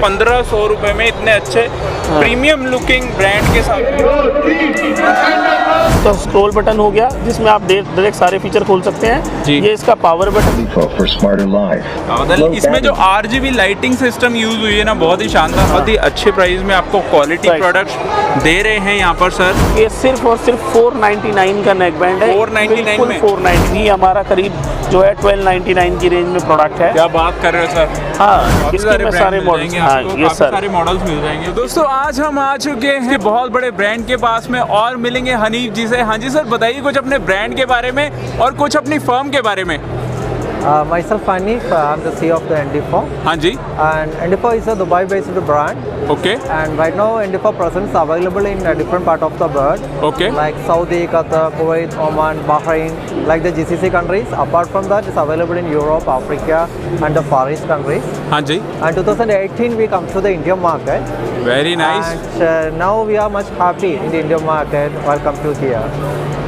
1500 रुपये में इतने अच्छे प्रीमियम लुकिंग ब्रांड के साथ। तो स्क्रॉल बटन हो गया जिसमें आप डायरेक्ट सारे फीचर खोल सकते हैं जी। ये इसका पावर बटन। इसमें जो RGB लाइटिंग सिस्टम यूज हुई है ना, बहुत ही शानदार, बहुत ही अच्छे प्राइस में आपको क्वालिटी प्रोडक्ट्स दे रहे हैं यहाँ पर सर। ये सिर्फ और सिर्फ 499 का नेक बैंड है। 499 में 490 हमारा करीब जो है 1299 की रेंज में प्रोडक्ट है। क्या बात कर रहे हो सर। हाँ, इसके में सारे मॉडल्स, हाँ ये सर सारे मॉडल्स मिल जाएंगे। दोस्तों आज हम आ चुके हैं बहुत बड़े ब्रांड के पास में और मिलेंगे हनीफ जी से। हाँ जी सर, बताइए कुछ अपने ब्रांड के बारे में और कुछ अपनी फर्म के बारे में। Myself Hanif, I'm the CEO of the Endifo. हाँ जी। And Endifo is a Dubai-based brand. Okay. And right now Endifo presence is available in a different part of the world. Okay. Like Saudi, Qatar, Kuwait, Oman, Bahrain, like the GCC countries. Apart from that, it's available in Europe, Africa, and the Far East countries. हाँ जी। And 2018 we come to the Indian market. Very nice. And now we are much happy in the Indian market. Welcome to here.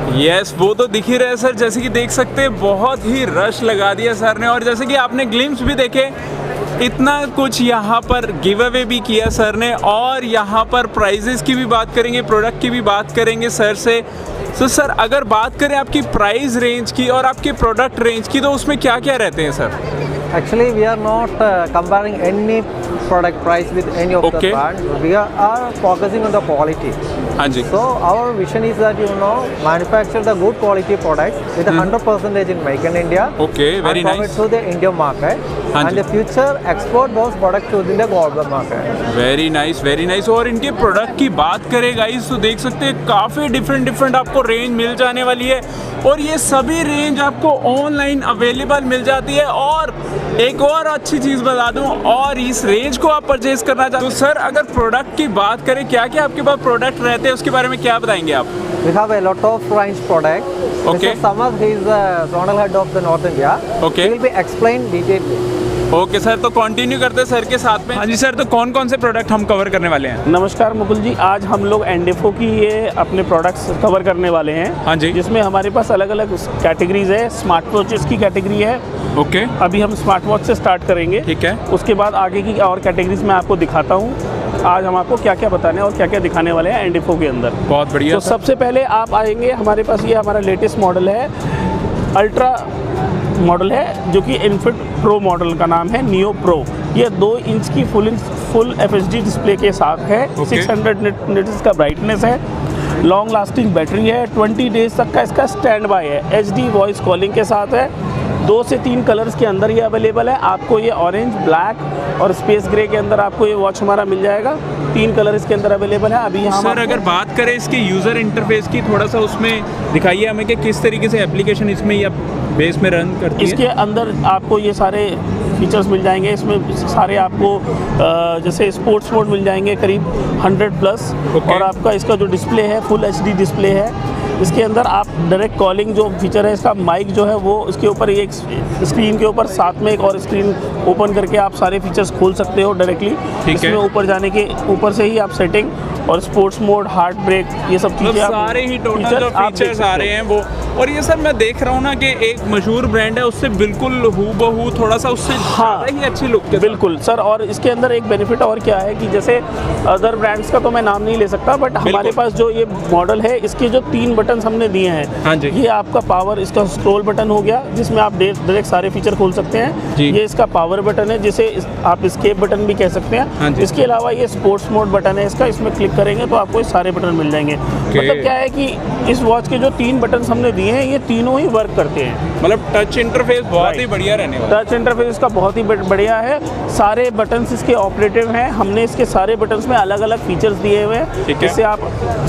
Yes वो तो दिख ही रहे sir, जैसे कि देख सकते हैं बहुत ही रश लगा दिया सर ने। और जैसे कि आपने ग्लिम्स भी देखे, इतना कुछ यहाँ पर गिव अवे भी किया सर ने। और यहाँ पर प्राइजेस की भी बात करेंगे, प्रोडक्ट की भी बात करेंगे सर से। तो सर अगर बात करें आपकी प्राइस रेंज की और आपके प्रोडक्ट रेंज की, तो उसमें क्या क्या रहते हैं sir? Actually, we are not comparing any product price with any of the brand. We are focusing on the quality. हाँ जी। So our vision is that manufacture the good quality products with 100% in Make in India. Okay, very and nice. To the Indian market. And the future export those products to the global market. Very nice, very nice. और इनके product की बात करें guys तो देख सकते हैं काफ़ी डिफरेंट आपको रेंज मिल जाने वाली है। और ये सभी रेंज आपको ऑनलाइन अवेलेबल मिल जाती है। और एक और अच्छी चीज़ बता दूं, और इस रेंज को आप परचेज करना चाहते हो तो सर अगर प्रोडक्ट की बात करें, क्या क्या आपके पास प्रोडक्ट रहते हैं उसके बारे में क्या बताएंगे आप? We have a lot of range product. Okay. Mr. Samad, he is the zonal head of the North India. Okay. He will be explained detailedly. Okay sir, तो कंटिन्यू करते हैं सर के साथ में। हाँ जी सर, तो कौन कौन से प्रोडक्ट हम कवर करने वाले हैं? नमस्कार मुकुल जी, आज हम लोग एंडिफो की ये अपने प्रोडक्ट्स कवर करने वाले हैं। हाँ जी। जिसमें हमारे पास अलग अलग कैटेगरीज है। स्मार्ट वॉचेस की कैटेगरी है। ओके। अभी हम स्मार्ट वॉच से स्टार्ट करेंगे। ठीक है। उसके बाद आगे की और कैटेगरीज में आपको दिखाता हूँ। आज हम आपको क्या क्या बताने और क्या क्या दिखाने वाले हैं एंडिफो के अंदर। बहुत बढ़िया। तो सबसे पहले आप आएंगे हमारे पास, ये हमारा लेटेस्ट मॉडल है, अल्ट्रा मॉडल है जो कि इनफिट प्रो मॉडल का नाम है, नियो प्रो। ये 2 इंच की फुल FHD डिस्प्ले के साथ है। 600 निट्स का ब्राइटनेस है। लॉन्ग लास्टिंग बैटरी है। 20 डेज तक का इसका स्टैंड बाय है। HD वॉइस कॉलिंग के साथ है। 2 से 3 कलर्स के अंदर ये अवेलेबल है। आपको ये ऑरेंज, ब्लैक और स्पेस ग्रे के अंदर आपको ये वॉच हमारा मिल जाएगा। 3 कलर इसके अंदर अवेलेबल है। अभी यहाँ सर अगर बात करें इसके यूज़र इंटरफेस की, थोड़ा सा उसमें दिखाइए हमें कि किस तरीके से एप्लीकेशन इसमें या बेस में रन करती है। इसके अंदर आपको ये सारे फीचर्स मिल जाएंगे। इसमें सारे आपको जैसे स्पोर्ट्स मोड मिल जाएंगे करीब 100+। और आपका इसका जो डिस्प्ले है फुल HD डिस्प्ले है। इसके अंदर आप डायरेक्ट कॉलिंग जो फीचर है, इसका माइक जो है वो इसके ऊपर एक स्क्रीन के ऊपर साथ में एक और स्क्रीन ओपन करके आप सारे फीचर्स खोल सकते हो डायरेक्टली। इसमें ऊपर जाने के ऊपर से ही आप सेटिंग और स्पोर्ट्स मोड, हार्ट ब्रेक, ये सब चीज़ें सारे ही टोटल जो फीचर्स आ रहे हैं वो। और ये सर मैं देख रहा हूँ ना कि एक मशहूर ब्रांड है उससे बिल्कुल हूबहू, थोड़ा सा उससे ज़्यादा ही अच्छी लुक है। बिल्कुल सर। और इसके अंदर एक बेनिफिट और क्या है कि जैसे अदर ब्रांड्स का तो मैं नाम नहीं ले सकता, बट हमारे पास जो ये मॉडल है इसके जो 3 बटन हमने दिए हैं। हाँ जी। ये आपका पावर, इसका स्क्रॉल बटन हो गया जिसमें आप डायरेक्ट सारे फीचर खोल सकते हैं। ये इसका पावर बटन है जिसे आप एस्केप बटन भी कह सकते हैं। इसके अलावा ये स्पोर्ट्स मोड बटन है इसका, इसमें क्लिक करेंगे तो आपको सारे बटन मिल जाएंगे। मतलब क्या है कि इस वॉच के जो 3 बटन हमने दिए हैं ये तीनों ही वर्क करते हैं। मतलब टच इंटरफेस बहुत ही बढ़िया रहने वाला है। टच इंटरफेस इसका बहुत ही बढ़िया है। सारे बटन्स इसके ऑपरेटिव हैं। हमने इसके सारे बटन्स में अलग अलग फीचर्स दिए हुए हैं जिससे आप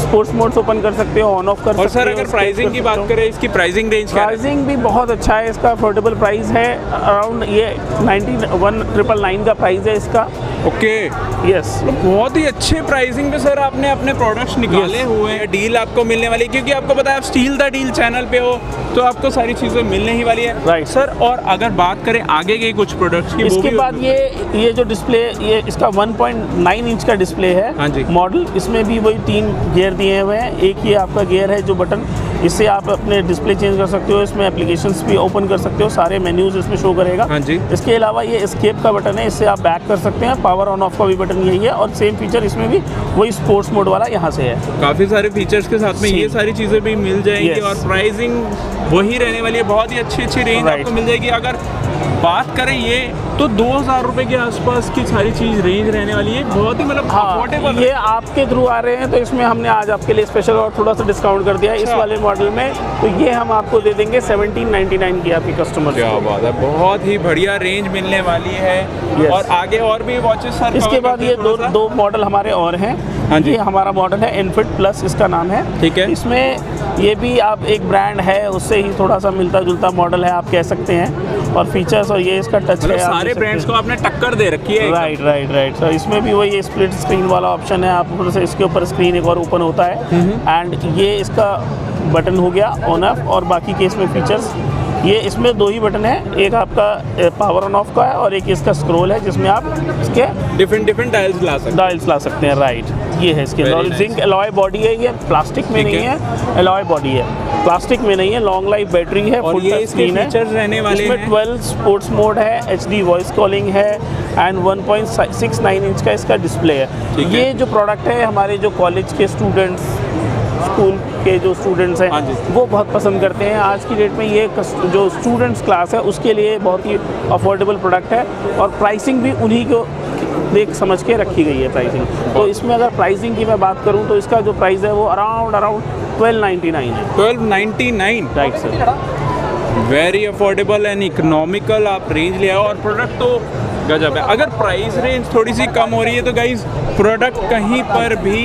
स्पोर्ट्स मोड्स ओपन कर सकते हो, ऑन ऑफ कर सकते हो। और सर अगर प्राइसिंग की बात करें, इसकी प्राइसिंग रेंज क्या है? प्राइसिंग भी बहुत अच्छा है इसका, अफोर्डेबल प्राइस है। अराउंड ये 91,999 का प्राइस है इसका। ओके। यस। बहुत ही अच्छे प्राइसिंग पे सर आपने अपने प्रोडक्ट्स निकाले हुए हैं। डील आपको मिलने वाली है क्योंकि आपको पता है आप स्टील द डील चैनल पे हो तो आपको सारी चीज़ें मिलने ही वाली है। Right sir. और अगर बात करें आगे के कुछ प्रोडक्ट्स की, इसके बाद ये जो डिस्प्ले, ये इसका 1.9 इंच का डिस्प्ले है। हाँ जी। मॉडल इसमें भी वही 3 गियर दिए हुए हैं। एक ये आपका गियर है जो बटन इससे आप अपने डिस्प्ले चेंज कर सकते हो, इसमें एप्लीकेशंस भी ओपन कर सकते हो, सारे मेन्यूज इसमें शो करेगा। हाँ जी। इसके अलावा ये एस्केप का बटन है, इससे आप बैक कर सकते हैं। पावर ऑन ऑफ का भी बटन यही है और सेम फीचर इसमें भी वही स्पोर्ट्स मोड वाला यहाँ से है। काफ़ी सारे फीचर्स के साथ में ये सारी चीज़ें भी मिल जाएंगी Yes. और प्राइसिंग वही रहने वाली है, बहुत ही अच्छी रेंज Right. आपको मिल जाएगी। अगर बात करें ये तो 2000 रुपए के आसपास की सारी चीज़ रेंज रहने वाली है, बहुत ही मतलब हाँ, अफोर्डेबल। ये आपके थ्रू आ रहे हैं तो इसमें हमने आज आपके लिए स्पेशल और थोड़ा सा डिस्काउंट कर दिया है इस अच्छा। वाले मॉडल में। तो ये हम आपको दे देंगे 1799 की आपकी कस्टमर। क्या बात है, बहुत ही बढ़िया रेंज मिलने वाली है। Yes. और आगे और भी वॉचेस सर इसके cover बाद करते ये हैं थोड़ा सा? दो मॉडल हमारे और हैं। हाँ जी। ये हमारा मॉडल है इनफिट प्लस, इसका नाम है। ठीक है। इसमें ये भी आप एक ब्रांड है उससे ही थोड़ा सा मिलता जुलता मॉडल है, आप कह सकते हैं। और फीचर्स और ये इसका टच मतलब है, आप सारे देख सकते ब्रांड्स हैं। को आपने टक्कर दे रखी है। राइट। तो इसमें भी वही स्प्लिट स्क्रीन वाला ऑप्शन है, आप ऊपर से इसके ऊपर स्क्रीन एक और ओपन होता है। एंड ये इसका बटन हो गया ऑन ऑफ, और बाकी के इसमें फीचर्स ये इसमें दो ही बटन है, एक आपका पावर ऑन ऑफ का है और एक इसका स्क्रॉल है जिसमें आप इसके डिफरेंट डायल्स ला सकते डायल्स ला सकते हैं। राइट, ये है इसके Very अंदर। nice. जिंक एलॉय बॉडी है, ये प्लास्टिक में ठीक नहीं है। है, एलॉय बॉडी है, प्लास्टिक में नहीं है। लॉन्ग लाइफ बैटरी है, और फुल ये टच इसके स्क्रीन है। फीचर्स रहने वाले इसमें हैं। 12 स्पोर्ट्स मोड है, HD वॉइस कॉलिंग है एंड 1.69 इंच का इसका डिस्प्ले है। ठीक है। ये जो प्रोडक्ट है हमारे जो कॉलेज के स्टूडेंट्स, स्कूल के जो स्टूडेंट्स हाँ जी। हैं वो बहुत पसंद करते हैं। आज की डेट में ये जो स्टूडेंट्स क्लास है उसके लिए बहुत ही अफोर्डेबल प्रोडक्ट है और प्राइसिंग भी उन्हीं को देख समझ के रखी गई है प्राइसिंग। तो इसमें अगर प्राइसिंग की मैं बात करूं तो इसका जो प्राइस है वो अराउंड 1299 है। 1299। Right sir. Very affordable and economical आप रेंज ले आओ और प्रोडक्ट तो गजब है। अगर प्राइस रेंज थोड़ी सी कम हो रही है तो गाइज प्रोडक्ट कहीं पर भी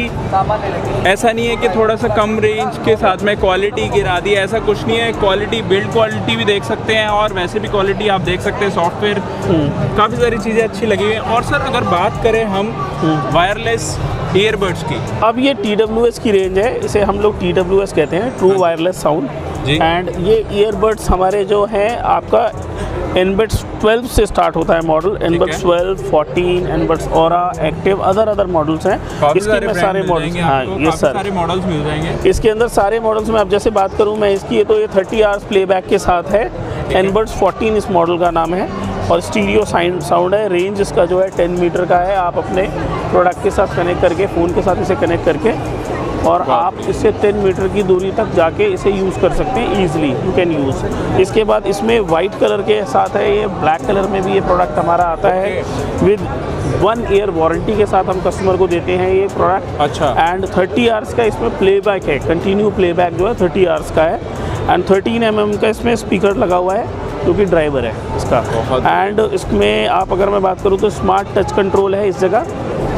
ऐसा नहीं है कि थोड़ा सा कम रेंज के साथ में क्वालिटी गिरा दी, ऐसा कुछ नहीं है। क्वालिटी, बिल्ड क्वालिटी भी देख सकते हैं और वैसे भी क्वालिटी आप देख सकते हैं। सॉफ्टवेयर काफ़ी सारी चीज़ें अच्छी लगी हुई हैं। और सर अगर बात करें हम वायरलेस ईयरबड्स की, अब ये TWS की रेंज है, इसे हम लोग TWS कहते हैं, ट्रू वायरलेस साउंड। जी। एंड ये ईयरबड्स हमारे जो हैं आपका एनबड्स 12 से स्टार्ट होता है model. Enbuds 12, 14, Enbuds Aura, active, other models हैं। इसके में सारे मॉडल्स, हाँ ये सर, सारे मॉडल्स मिल जाएंगे। इसके अंदर सारे मॉडल्स में अब जैसे बात करूं मैं इसकी, तो ये 30 आवर्स प्लेबैक के साथ है। एनबड्स 14 इस मॉडल का नाम है और स्टीरियो साउंड है। रेंज इसका जो है 10 मीटर का है। आप अपने प्रोडक्ट के साथ कनेक्ट करके, फ़ोन के साथ इसे कनेक्ट करके और आप इससे 10 मीटर की दूरी तक जाके इसे यूज़ कर सकते हैं ईजिली, यू कैन यूज़। इसके बाद इसमें वाइट कलर के साथ है, ये ब्लैक कलर में भी ये प्रोडक्ट हमारा आता है विद 1 ईयर वारंटी के साथ हम कस्टमर को देते हैं ये प्रोडक्ट। अच्छा। एंड 30 आवर्स का इसमें प्लेबैक है, कंटिन्यू प्लेबैक जो है 30 आवर्स का है। एंड 13 mm का इसमें स्पीकर लगा हुआ है जो कि ड्राइवर है इसका। एंड इसमें आप अगर मैं बात करूँ तो स्मार्ट टच कंट्रोल है इस जगह।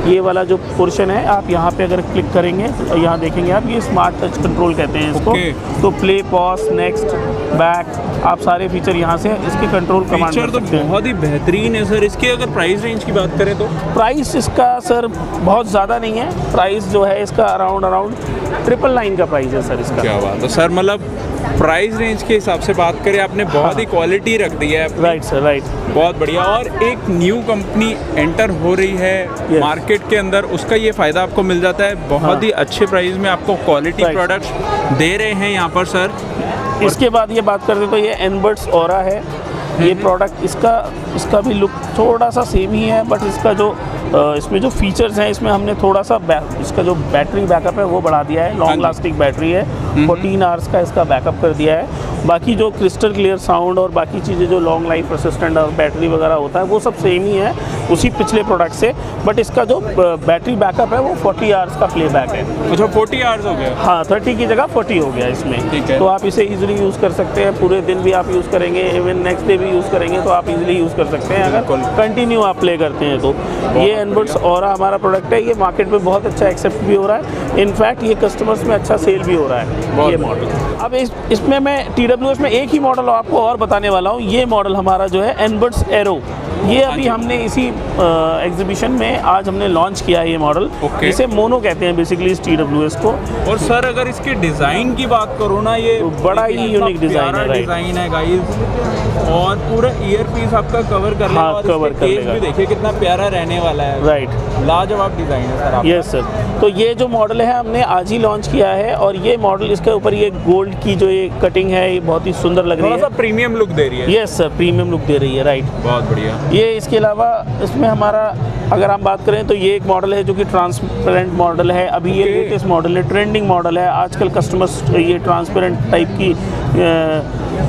ये वाला जो पोर्शन है आप यहाँ पे अगर क्लिक करेंगे तो यहाँ देखेंगे आप, ये स्मार्ट टच कंट्रोल कहते हैं इसको। तो प्ले, पॉज, नेक्स्ट, बैक, आप सारे फीचर यहाँ से इसके कंट्रोल कमांड फीचर कर तो सकते हैं। बहुत ही बेहतरीन है सर। इसकी अगर प्राइस रेंज की बात करें तो प्राइस इसका सर बहुत ज़्यादा नहीं है। प्राइस जो है इसका अराउंड 999 का प्राइस है सर इसका। क्या बात है सर, मतलब प्राइस रेंज के हिसाब से बात करें आपने बहुत ही क्वालिटी रख दी है। Right sir, right. बहुत बढ़िया। और एक न्यू कंपनी एंटर हो रही है मार्केट के अंदर, उसका ये फ़ायदा आपको मिल जाता है। बहुत ही अच्छे प्राइस में आपको क्वालिटी Right. प्रोडक्ट्स दे रहे हैं यहाँ पर सर। इसके बाद ये बात करते तो ये एनबड्स ऑरा है। ये प्रोडक्ट इसका भी लुक थोड़ा सा सेम ही है, बट इसका जो इसमें जो फीचर्स हैं इसमें हमने थोड़ा सा इसका जो बैटरी बैकअप है वो बढ़ा दिया है। लॉन्ग लास्टिंग बैटरी है, 14 आवर्स का इसका बैकअप कर दिया है। बाकी जो क्रिस्टल क्लियर साउंड और बाकी चीज़ें जो लॉन्ग लाइफ असिस्टेंट और बैटरी वगैरह होता है वो सब सेम ही है उसी पिछले प्रोडक्ट से। बट इसका जो बैटरी बैकअप है वो 40 आवर्स का प्लेबैक है। अच्छा, 40 आवर्स हो गया। हाँ, 30 की जगह 40 हो गया इसमें। ठीक है। तो आप इसे इजीली यूज़ कर सकते हैं, पूरे दिन भी आप यूज़ करेंगे, इवन नेक्स्ट डे भी यूज़ करेंगे तो आप इजीली यूज़ कर सकते हैं अगर कंटिन्यू आप प्ले करते हैं तो। ये एनबड्स ऑरा हमारा प्रोडक्ट है, ये मार्केट में बहुत अच्छा एक्सेप्ट भी हो रहा है। इनफैक्ट ये कस्टमर्स में अच्छा सेल भी हो रहा है ये मॉडल। अब इसमें मैं TWS में एक ही मॉडल आपको और बताने वाला हूँ। ये मॉडल हमारा जो है एनबड्स एरो, ये अभी हमने इसी एग्जीबिशन में आज हमने लॉन्च किया है ये मॉडल, ओके। इसे मोनो कहते हैं बेसिकली इस TWS को। और सर अगर इसके डिज़ाइन की बात करूँ ना, ये तो बड़ा ही यूनिक डिज़ाइन है, राइट। डिज़ाइन है गाइस, और पूरा ईयर पीस आपका कवर कर लेगा। हाँ, और कवर इसके कर केस लेगा। भी देखिए कितना प्यारा रहने वाला है, राइट। लाजवाब डिज़ाइन है सर आपका। यस सर, तो ये जो मॉडल है हमने आज ही लॉन्च किया है, और ये मॉडल इसके ऊपर ये गोल्ड की जो ये कटिंग है ये बहुत ही सुंदर लग रही थोड़ा सा है। प्रीमियम लुक दे रही है। यस सर, प्रीमियम लुक दे रही है, राइट। बहुत बढ़िया। ये इसके अलावा इसमें हमारा अगर हम बात करें तो ये एक मॉडल है जो कि ट्रांसपेरेंट मॉडल है। अभी ये ओके। लेटेस्ट मॉडल है, ट्रेंडिंग मॉडल है। आजकल कस्टमर्स ये ट्रांसपेरेंट टाइप की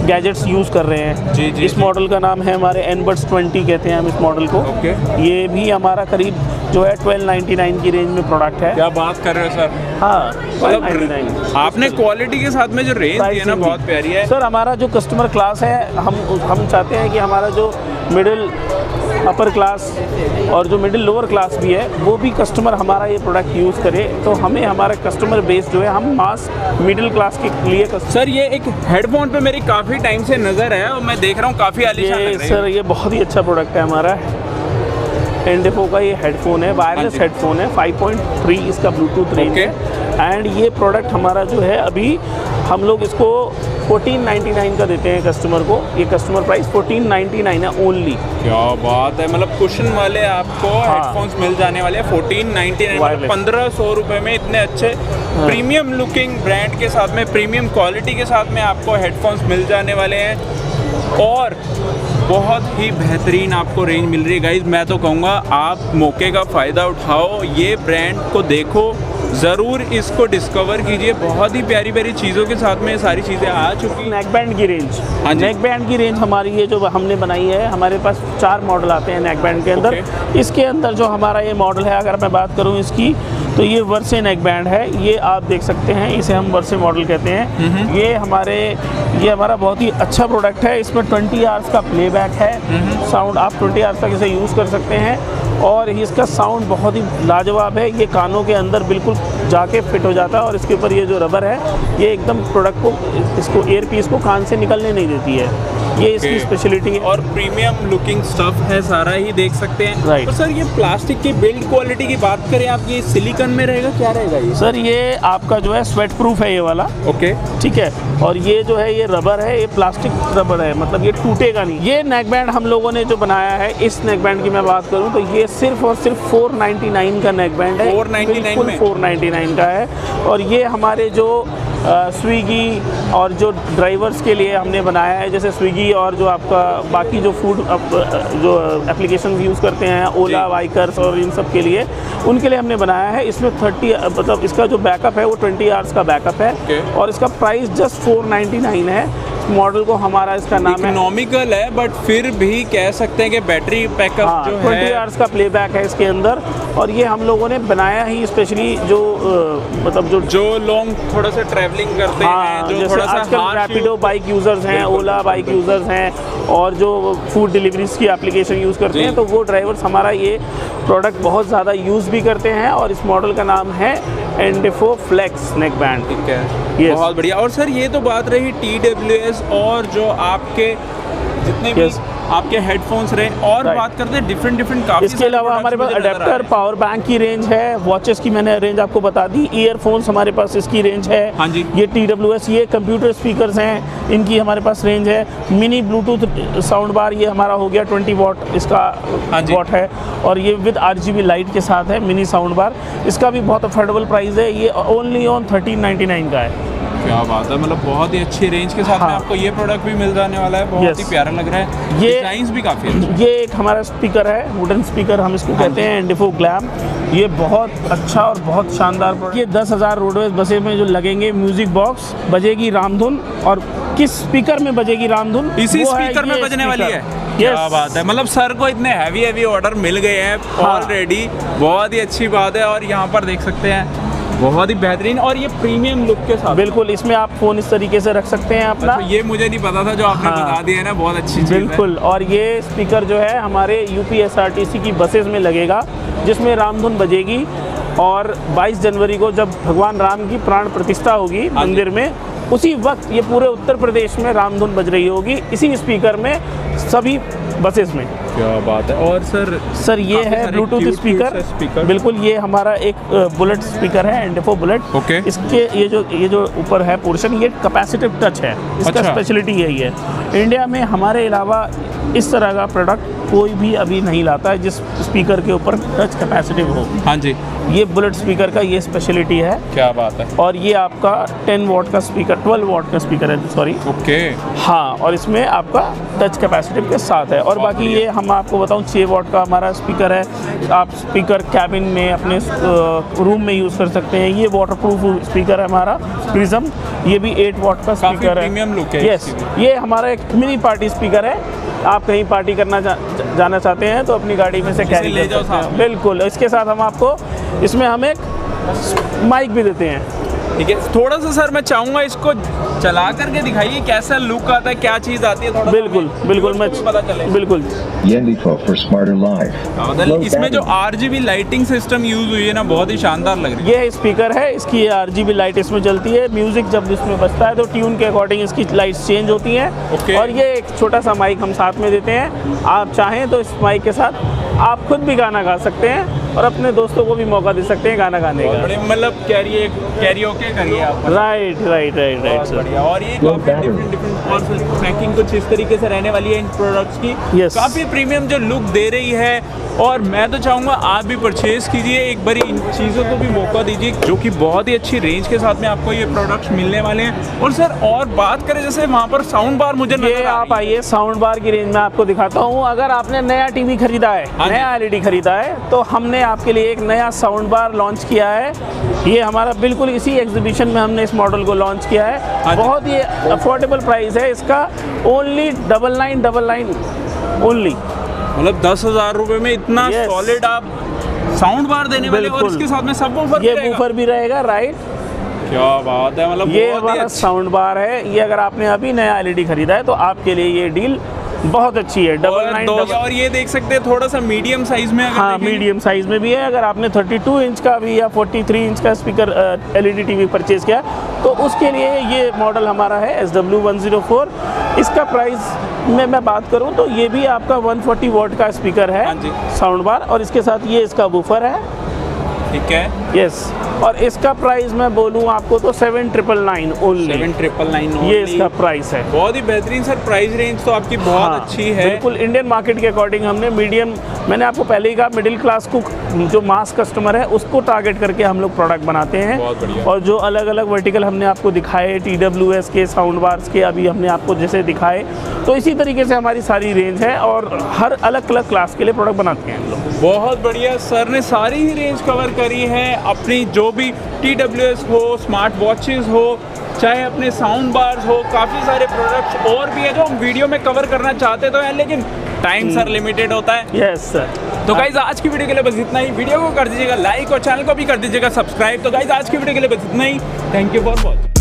गैजेट्स यूज़ कर रहे हैं। जी, जी, इस जी। मॉडल का नाम है हमारे एनबड्स 20 कहते हैं हम इस मॉडल को। ओके। ये भी हमारा करीब जो है 1299 की रेंज में प्रोडक्ट है। क्या बात कर रहे हो सर, हाँ, मतलब 1299। आपने क्वालिटी के साथ में जो रेंज दी है ना, Pricing बहुत भी। प्यारी है। सर हमारा जो कस्टमर क्लास है, हम चाहते हैं कि हमारा जो मिडिल अपर क्लास और जो मिडिल लोअर क्लास भी है वो भी कस्टमर हमारा ये प्रोडक्ट यूज़ करे। तो हमें हमारा कस्टमर बेस जो है हम मास मिडिल क्लास के लिए सर ये एक हेडफोन पे मेरी काफ़ी टाइम से नज़र है और मैं देख रहा हूँ काफ़ी आलीशान ये लग रही सर है। ये बहुत ही अच्छा प्रोडक्ट है हमारा। एंडेफो का ये हेडफोन है, वायरलेस जी। हेडफोन है, 5.3 इसका ब्लूटूथ रेंज ओके। है। एंड ये प्रोडक्ट हमारा जो है अभी हम लोग इसको 1499 का देते हैं कस्टमर को। ये कस्टमर प्राइस 1499 है ओनली। क्या बात है, मतलब कुशन वाले आपको हेडफोन्स मिल जाने वाले हैं 1499, Wireless। 1500 रुपये में इतने अच्छे प्रीमियम लुकिंग ब्रांड के साथ में, प्रीमियम क्वालिटी के साथ में आपको हेडफोन्स मिल जाने वाले हैं और बहुत ही बेहतरीन आपको रेंज मिल रही है। गाइज मैं तो कहूँगा आप मौके का फ़ायदा उठाओ, ये ब्रांड को देखो, ज़रूर इसको डिस्कवर कीजिए। बहुत ही प्यारी प्यारी चीज़ों के साथ में ये सारी चीज़ें आ चुकी हैं। नेक बैंड की रेंज, हाँ जी। नेक बैंड की रेंज हमारी ये जो हमने बनाई है, हमारे पास 4 मॉडल आते हैं नेक बैंड के अंदर। इसके अंदर जो हमारा ये मॉडल है, अगर मैं बात करूँ इसकी, तो ये वर्से नेक बैंड है। ये आप देख सकते हैं, इसे हम वर्से मॉडल कहते हैं। ये हमारा बहुत ही अच्छा प्रोडक्ट है। इसमें 20 आवर्स का प्लेबैक है, साउंड आप 20 आवर्स तक इसे यूज़ कर सकते हैं और इसका साउंड बहुत ही लाजवाब है। ये कानों के अंदर बिल्कुल जाके फिट हो जाता है और इसके ऊपर ये जो रबर है ये एकदम प्रोडक्ट को, इसको एयर पीस को कान से निकलने नहीं देती है। ये इसकी स्पेशलिटी है। और प्रीमियम लुकिंग स्टफ है, सारा ही देख सकते हैं। Right। तो सर ये प्लास्टिक की बिल्ड क्वालिटी की बात करें आप, ये सिलिकॉन में रहेगा, क्या रहेगा ये? सर ये आपका जो है स्वेट प्रूफ है ये वाला, ओके। ठीक है। और ये जो है ये रबर है, ये प्लास्टिक रबर है, मतलब ये टूटेगा नहीं। ये नेक बैंड हम लोगों ने जो बनाया है, इस नेक बैंड की मैं बात करूं तो ये सिर्फ और सिर्फ 499 का नेक बैंड है। 499 में? 499 का है। और ये हमारे जो स्विगी और जो ड्राइवर्स के लिए हमने बनाया है, जैसे स्विगी और जो आपका बाकी जो फूड जो एप्लीकेशन यूज़ करते हैं, ओला, बाइकर्स और इन सब के लिए, उनके लिए हमने बनाया है। इसमें 30 मतलब इसका जो बैकअप है वो 20 आवर्स का बैकअप है। Okay। और इसका प्राइस जस्ट 499 है। मॉडल को हमारा इसका नाम है, इकोनॉमिकल है बट फिर भी कह सकते हैं कि बैटरी बैकअप हाँ, जो 20 है, आवर्स का प्लेबैक है इसके अंदर। और ये हम लोगों ने बनाया ही स्पेशली जो मतलब जो लॉन्ग थोड़ा सा ट्रैवलिंग करते हैं, जो जैसे थोड़ा सा आजकल harsh रैपिडो बाइक यूज़र्स हैं, बिल्कुल, ओला बाइक यूज़र्स हैं और जो फूड डिलीवरीज की एप्लीकेशन यूज़ करते जी। हैं, तो वो ड्राइवर्स हमारा ये प्रोडक्ट बहुत ज़्यादा यूज़ भी करते हैं। और इस मॉडल का नाम है एंडेफो फ्लेक्स नेक बैंड। ठीक है। Yes। बहुत बढ़िया। और सर ये तो बात रही TWS और जो आपके जितने भी Yes। आपके हेडफोन्स रहे, और Right। बात करते हैं डिफरेंट काफ़ी इसके अलावा हमारे पास अडेप्टर, पावर बैंक की रेंज है, वॉचेस की मैंने रेंज आपको बता दी, ईयरफोन्स हमारे पास इसकी रेंज है। हाँ जी। ये TWS, ये कंप्यूटर स्पीकर्स हैं, इनकी हमारे पास रेंज है। मिनी ब्लूटूथ साउंड बार, ये हमारा हो गया 20 वॉट इसका हाँ जी। वॉट है। और ये विद RGB लाइट के साथ है, मिनी साउंड बार। इसका भी बहुत अफोर्डेबल प्राइस है, ये ओनली ऑन 1399 का है। क्या बात है, मतलब बहुत ही अच्छी रेंज के साथ में हाँ। आपको ये प्रोडक्ट भी मिल जाने वाला है। बहुत Yes। ही प्यारा लग रहा है, ये- डिजाइन्स भी काफ़ी अच्छे। ये एक हमारा स्पीकर है, वुडन स्पीकर हम इसको कहते हैं, एंडेफो ग्लैम। ये बहुत अच्छा और बहुत शानदार प्रोडक्ट। ये 10,000 रोडवेज बसें में जो लगेंगे म्यूजिक बॉक्स, बजेगी रामधुन। और किस स्पीकर में बजेगी रामधुन? इसी वो है स्पीकर में ये बजने वाली है। स्पीकर। क्या Yes। बात है, मतलब सर को इतने हैवी ऑर्डर मिल गए हैं हाँ। ऑलरेडी, बहुत ही अच्छी बात है। और यहाँ पर देख सकते हैं बहुत ही बेहतरीन, और ये प्रीमियम लुक के साथ। बिल्कुल, इसमें आप फ़ोन इस तरीके से रख सकते हैं अपना। अच्छा, ये मुझे नहीं पता था, जो आपने हाँ। बता दिया है ना, बहुत अच्छी चीज़ है। बिल्कुल। और ये स्पीकर जो है हमारे UPSRTC की बसेस में लगेगा, जिसमें रामधुन बजेगी। और 22 जनवरी को जब भगवान राम की प्राण प्रतिष्ठा होगी हाँ जी। मंदिर में, उसी वक्त ये पूरे उत्तर प्रदेश में रामधुन बज रही होगी, इसी स्पीकर में, सभी बसेस में। क्या बात है। और सर ये काफी है सारे ब्लूटूथ cute स्पीकर। से स्पीकर। बिल्कुल, ये हमारा एक बुलेट स्पीकर है, एंडेफो बुलेट। ओके। इसके ये जो ऊपर है पोर्शन, ये कैपेसिटिव टच है, इसका अच्छा। स्पेशलिटी यही है। इंडिया में हमारे अलावा इस तरह का प्रोडक्ट कोई भी अभी नहीं लाता है जिस स्पीकर के ऊपर टच कैपेसिटिव हो। हाँ जी, ये बुलेट स्पीकर का ये स्पेशलिटी है। क्या बात है। और ये आपका 10 वॉट का स्पीकर, 12 वॉट का स्पीकर है, सॉरी। ओके। हाँ, और इसमें आपका टच कैपेसिटिव के साथ है। और बाकी ये हम आपको बताऊं 6 वॉट का हमारा स्पीकर है। आप स्पीकर कैबिन में अपने रूम में यूज़ कर सकते हैं। ये वाटरप्रूफ स्पीकर है हमारा प्रिज्म, ये भी 8 वॉट का स्पीकर है। प्रीमियम लुक है यस, ये हमारा एक मिनी पार्टी स्पीकर है। आप कहीं पार्टी करना जाना चाहते हैं तो अपनी गाड़ी में से कैरी ले कर जाओ सकते हैं। साथ में। बिल्कुल, इसके साथ हम आपको इसमें हम एक माइक भी देते हैं। ठीक है, थोड़ा सा सर मैं चाहूँगा इसको चला करके दिखाइए कैसा लुक आता है, क्या चीज़ आती है थोड़ा। बिल्कुल बिल्कुल, मैं पता चले। बिल्कुल। Yendico for smarter life. Low इसमें जो battery. RGB lighting system use हुई है ना, बहुत ही शानदार लग रही है। ये स्पीकर है, इसकी RGB लाइट इसमें जलती है। म्यूजिक जब इसमें बजता है तो ट्यून के अकॉर्डिंग इसकी लाइट्स चेंज होती हैं। ओके। और ये एक छोटा सा माइक हम साथ में देते हैं। आप चाहें तो इस माइक के साथ आप खुद भी गाना गा सकते हैं और अपने दोस्तों को भी मौका दे सकते हैं गाना गाने बहुत का। बढ़िया, मतलब कैरियोके करिए आप। राइट राइट राइट राइट बहुत सर। बढ़िया। और ये Low काफी battery. डिफरेंट और पैकिंग कुछ इस तरीके से रहने वाली है इन प्रोडक्ट्स की। Yes. काफी प्रीमियम जो लुक दे रही है। और मैं तो चाहूँगा आप भी परचेज कीजिए, एक बारी इन चीज़ों को भी मौका दीजिए, जो कि बहुत ही अच्छी रेंज के साथ में आपको ये प्रोडक्ट्स मिलने वाले हैं। और सर और बात करें, जैसे वहाँ पर साउंड बार मुझे ये नजर आ आप रही है। आइए, साउंड बार की रेंज में आपको दिखाता हूँ। अगर आपने नया टीवी खरीदा है, हाँ जी। नया LED खरीदा है, तो हमने आपके लिए एक नया साउंड बार लॉन्च किया है। ये हमारा बिल्कुल इसी एग्जीबिशन में हमने इस मॉडल को लॉन्च किया हाँ है। जी। बहुत ही अफोर्डेबल प्राइस है इसका, ओनली 9999 ओनली। मतलब 10,000 रुपए में इतना Yes. सॉलिड आप साउंड बार देने वाले, और बिल्कुल। इसके साथ में सब वूफर ये वूफर भी रहेगा, राइट। क्या बात है, मतलब ये बहुत ही हमारा अच्छा। साउंड बार है। ये अगर आपने अभी नया LED खरीदा है तो आपके लिए ये डील बहुत अच्छी है। और ये देख सकते हैं थोड़ा सा मीडियम साइज में, अगर हाँ, देखेंगे। मीडियम साइज में भी है। अगर आपने 32 इंच का भी या 43 इंच का स्पीकर LED टीवी परचेज किया तो उसके लिए ये मॉडल हमारा है SW104। इसका प्राइस में मैं बात करूं तो ये भी आपका 140 वॉट का स्पीकर है, हाँ जी। साउंड बार, और इसके साथ ये इसका वूफर है। ठीक है, यस, और इसका प्राइस मैं बोलूं आपको तो 7,999 ओनली। 7,999 ये इसका प्राइस है। बहुत ही बेहतरीन सर, प्राइस रेंज तो आपकी बहुत हाँ, अच्छी है। बिल्कुल इंडियन मार्केट के अकॉर्डिंग हमने मीडियम, मैंने आपको पहले ही कहा, मिडिल क्लास को, जो मास कस्टमर है उसको टारगेट करके हम लोग प्रोडक्ट बनाते हैं। बहुत बढ़िया। और जो अलग अलग वर्टिकल हमने आपको दिखाए, TWS के, साउंड बार्स के, अभी हमने आपको जैसे दिखाए, तो इसी तरीके से हमारी सारी रेंज है और हर अलग अलग क्लास के लिए प्रोडक्ट बनाते हैं हम लोग। बहुत बढ़िया, सर ने सारी ही रेंज कवर करी है अपनी, जो भी TWS हो, स्मार्ट वॉचेस हो, चाहे अपने साउंड बार्स हो, काफ़ी सारे प्रोडक्ट्स और भी है जो हम वीडियो में कवर करना चाहते तो हैं, लेकिन टाइम सर लिमिटेड होता है। Yes sir. तो गाइज आज की वीडियो के लिए बस इतना ही। वीडियो को कर दीजिएगा लाइक और चैनल को भी कर दीजिएगा सब्सक्राइब। तो गाइज आज की वीडियो के लिए बस इतना ही। Thank you for watching.